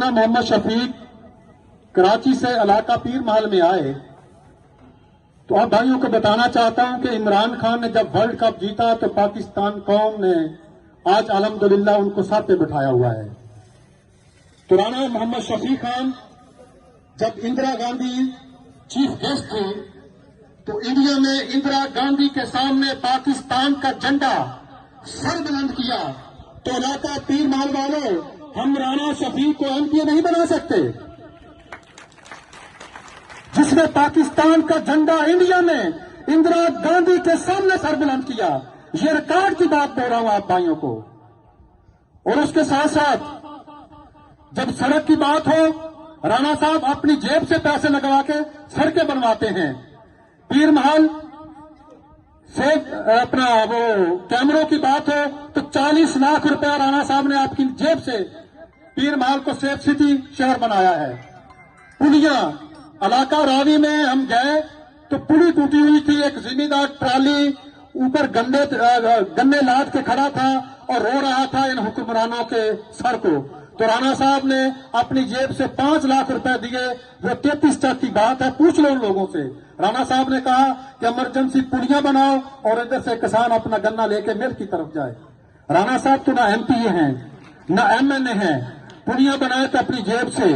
राना मोहम्मद शफीक कराची से इलाका पीर महल में आए तो आप भाइयों को बताना चाहता हूं कि इमरान खान ने जब वर्ल्ड कप जीता तो पाकिस्तान कौम ने आज अल्हम्दुलिल्लाह उनको सर पे बिठाया हुआ है। तो राना मोहम्मद शफीक खान जब इंदिरा गांधी चीफ गेस्ट थे तो इंडिया में इंदिरा गांधी के सामने पाकिस्तान का झंडा सर बुलंद किया। तो इलाका पीर महल वालों, हम राना शफीक को एमपी नहीं बना सकते। जिसने पाकिस्तान का झंडा इंडिया में इंदिरा गांधी के सामने सर बुलंद किया, ये रिकॉर्ड की बात बोल रहा हूं आप भाइयों को। और उसके साथ साथ जब सड़क की बात हो, राणा साहब अपनी जेब से पैसे लगवा के सड़कें बनवाते हैं। पीर महल से अपना वो कैमरों की बात हो तो 40 लाख रुपया राणा साहब ने आपकी जेब से पीर महल को सेफ सिटी शहर बनाया है। पुलिया इलाका रावी में हम गए तो पुली टूटी हुई थी, एक जिम्मेदार ट्राली ऊपर गन्ने लाद के खड़ा था और रो रहा था इन हुक्मरानों के सर को। तो राणा साहब ने अपनी जेब से 5 लाख रुपए दिए। वो 33 तक की बात है, पूछ लो उन लोगों से। राणा साहब ने कहा कि इमरजेंसी पुलियां बनाओ और इधर से किसान अपना गन्ना लेके मिल की तरफ जाए। राणा साहब तो ना एमपी हैं ना एमएनए हैं, पुलियां बनाए तो अपनी जेब से।